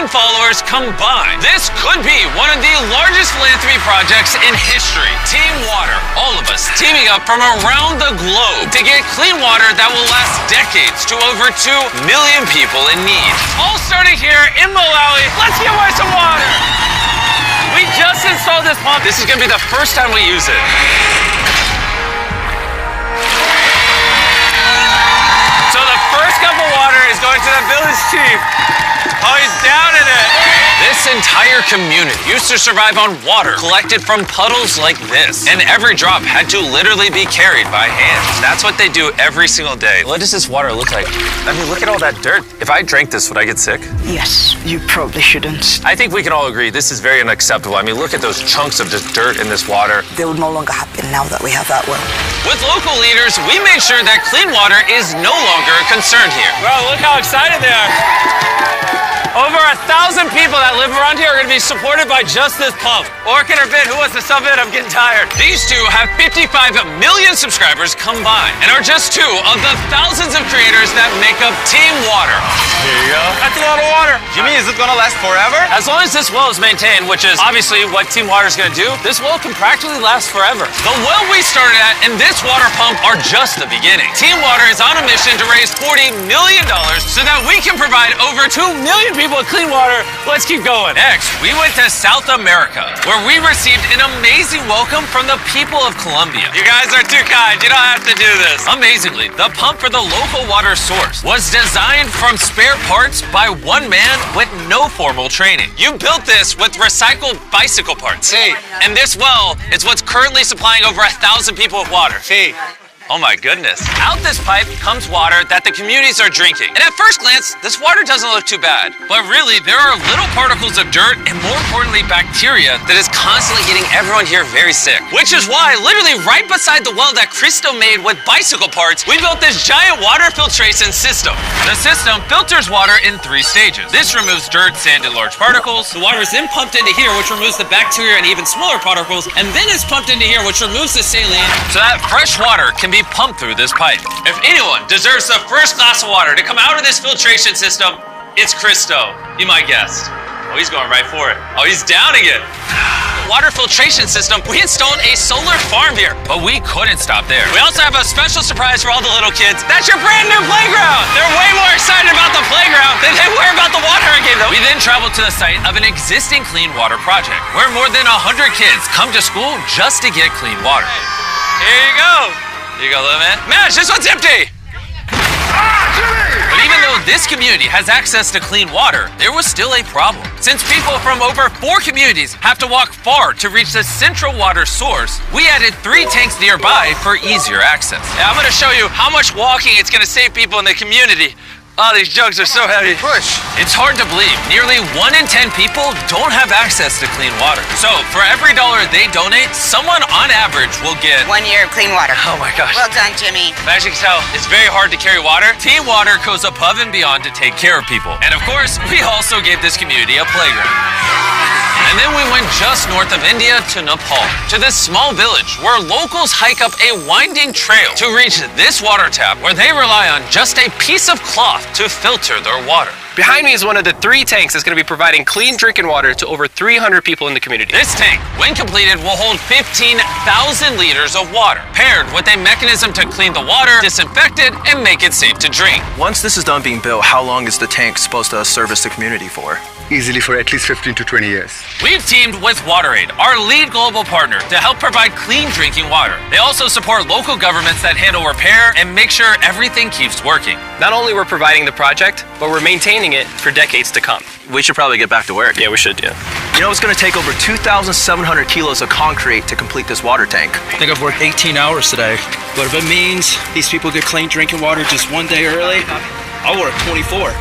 million followers combined. This could be one of the largest philanthropy projects in history. Team Water, all of us teaming up from around the globe to get clean water that will last decades to over 2 million people in need. All starting here in Malawi. Let's give away some water. We just installed this pump. This is going to be the first time we use it. So the first cup of water is going to the village chief. Oh, he's down in it. This entire community used to survive on water collected from puddles like this. And every drop had to literally be carried by hand. That's what they do every single day. What does this water look like? I mean, look at all that dirt. If I drank this, would I get sick? Yes, you probably shouldn't. I think we can all agree this is very unacceptable. I mean, look at those chunks of just dirt in this water. They will no longer happen now that we have that well. With local leaders, we made sure that clean water is no longer a concern here. Bro, look how excited they are. Over 1,000 people that live around here are going to be supported by just this pump. Orchid or Bit, who wants to sub in? I'm getting tired. These two have 55 million subscribers combined and are just two of the thousands of creators that make up Team Water. Here you go. That's a lot of water. Jimmy, is it going to last forever? As long as this well is maintained, which is obviously what Team Water is going to do, this well can practically last forever. The well we started at and this water pump are just the beginning. Team Water is on a mission to raise $40 million so that we can provide over 2 million people with clean water. Let's keep going. Next, we went to South America, where we received an amazing welcome from the people of Colombia. You guys are too kind. You don't have to do this. Amazingly, the pump for the local water source was designed from spare parts by one man with no formal training. You built this with recycled bicycle parts. Sí. And this well is what's currently supplying over 1,000 people with water. Sí. Oh my goodness. Out this pipe comes water that the communities are drinking. And at first glance, this water doesn't look too bad. But really, there are little particles of dirt and more importantly, bacteria that is constantly getting everyone here very sick. Which is why, literally right beside the well that Cristo made with bicycle parts, we built this giant water filtration system. The system filters water in 3 stages. This removes dirt, sand, and large particles. The water is then pumped into here, which removes the bacteria and even smaller particles. And then it's pumped into here, which removes the saline, so that fresh water can be pumped through this pipe. If anyone deserves the first glass of water to come out of this filtration system, it's Cristo. You might guess. Oh, he's going right for it. Oh, he's down again. Water filtration system, we installed a solar farm here, but we couldn't stop there. We also have a special surprise for all the little kids. That's your brand new playground. They're way more excited about the playground than they were about the water I gave them. We then traveled to the site of an existing clean water project, where more than 100 kids come to school just to get clean water. Here you go. Here you go, little man. Mash, this one's empty. But even though this community has access to clean water, there was still a problem. Since people from over 4 communities have to walk far to reach the central water source, we added 3 tanks nearby for easier access. Now, I'm going to show you how much walking it's going to save people in the community. Oh, these jugs are so heavy. Push. It's hard to believe. Nearly 1 in 10 people don't have access to clean water. So for every $1 they donate, someone on average will get 1 year of clean water. Oh my gosh. Well done, Jimmy. As you can tell, it's very hard to carry water. Team Water goes above and beyond to take care of people. And of course, we also gave this community a playground. And then we went just north of India to Nepal, to this small village where locals hike up a winding trail to reach this water tap where they rely on just a piece of cloth to filter their water. Behind me is one of the 3 tanks that's going to be providing clean drinking water to over 300 people in the community. This tank, when completed, will hold 15,000 liters of water, paired with a mechanism to clean the water, disinfect it, and make it safe to drink. Once this is done being built, how long is the tank supposed to service the community for? Easily for at least 15 to 20 years. We've teamed with WaterAid, our lead global partner, to help provide clean drinking water. They also support local governments that handle repair and make sure everything keeps working. Not only we're providing the project, but we're maintaining it for decades to come. We should probably get back to work. Yeah, we should, yeah. You know, it's going to take over 2,700 kilos of concrete to complete this water tank. I think I've worked 18 hours today. But if it means these people get clean drinking water just 1 day early, I'll work 24.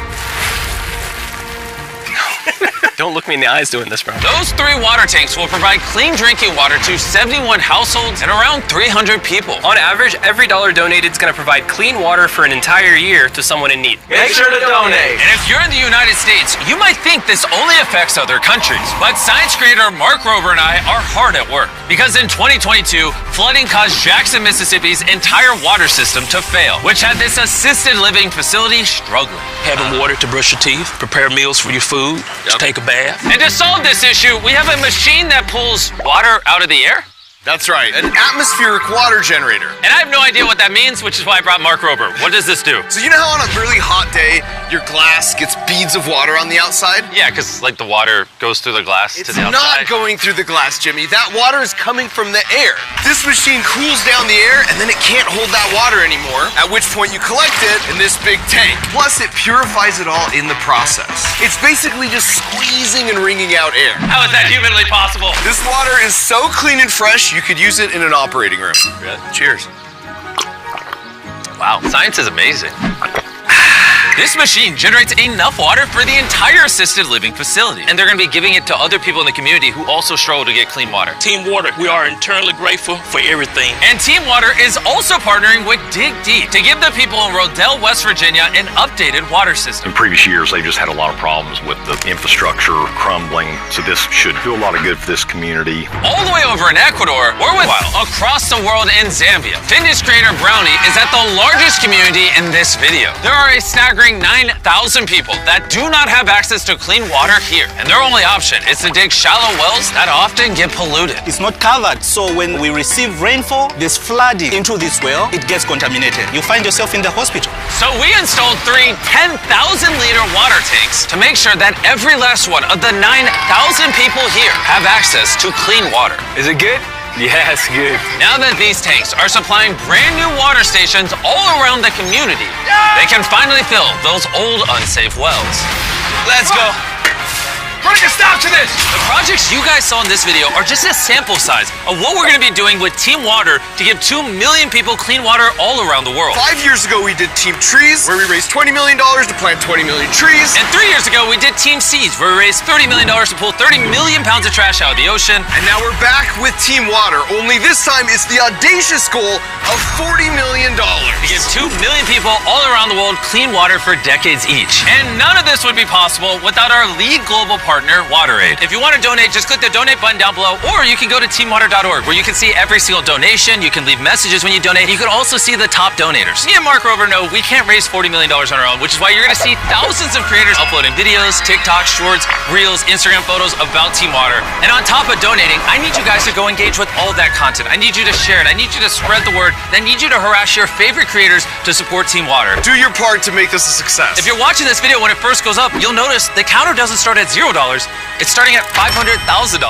Don't look me in the eyes doing this, bro. Those 3 water tanks will provide clean drinking water to 71 households and around 300 people. On average, every dollar donated is going to provide clean water for an entire year to someone in need. Make sure to donate. And if you're in the United States, you might think this only affects other countries. But science creator Mark Rober and I are hard at work. Because in 2022, flooding caused Jackson, Mississippi's entire water system to fail, which had this assisted living facility struggling. Having water to brush your teeth, prepare meals for your food, to take a bath. And to solve this issue, we have a machine that pulls water out of the air. That's right, an atmospheric water generator. And I have no idea what that means, which is why I brought Mark Rober. What does this do? So you know how on a really hot day, your glass gets beads of water on the outside? Yeah, because like the water goes through the glass to the outside. It's not going through the glass, Jimmy. That water is coming from the air. This machine cools down the air and then it can't hold that water anymore, at which point you collect it in this big tank. Plus it purifies it all in the process. It's basically just squeezing and wringing out air. How is that humanly possible? This water is so clean and fresh, you could use it in an operating room. Cheers. Wow, science is amazing. This machine generates enough water for the entire assisted living facility. And they're going to be giving it to other people in the community who also struggle to get clean water. Team Water, we are eternally grateful for everything. And Team Water is also partnering with Dig Deep to give the people in Rodell, West Virginia an updated water system. In previous years, they've just had a lot of problems with the infrastructure crumbling, so this should do a lot of good for this community. All the way over in Ecuador, or across the world in Zambia, fitness creator Brownie is at the largest community in this video. There are a staggering 9,000 people that do not have access to clean water here. And their only option is to dig shallow wells that often get polluted. It's not covered, so when we receive rainfall, there's flooding into this well, it gets contaminated. You find yourself in the hospital. So we installed 3 10,000-liter water tanks to make sure that every last one of the 9,000 people here have access to clean water. Is it good? Yeah, it's good. Now that these tanks are supplying brand new water stations all around the community, they can finally fill those old unsafe wells. Let's go. Putting a stop to this! The projects you guys saw in this video are just a sample size of what we're going to be doing with Team Water to give 2 million people clean water all around the world. 5 years ago, we did Team Trees, where we raised $20 million to plant 20 million trees. And 3 years ago, we did Team Seas, where we raised $30 million to pull 30 million pounds of trash out of the ocean. And now we're back with Team Water, only this time it's the audacious goal of $40 million. To give 2 million people all around the world clean water for decades each. And none of this would be possible without our lead global partner, WaterAid. If you want to donate, just click the donate button down below, or you can go to teamwater.org, where you can see every single donation. You can leave messages when you donate. You can also see the top donators. Me and Mark Rober know we can't raise $40 million on our own, which is why you're going to see thousands of creators uploading videos, TikTok, shorts, reels, Instagram photos about Team Water. And on top of donating, I need you guys to go engage with all that content. I need you to share it. I need you to spread the word. I need you to harass your favorite creators to support Team Water. Do your part to make this a success. If you're watching this video when it first goes up, you'll notice the counter doesn't start at $0. It's starting at $500,000.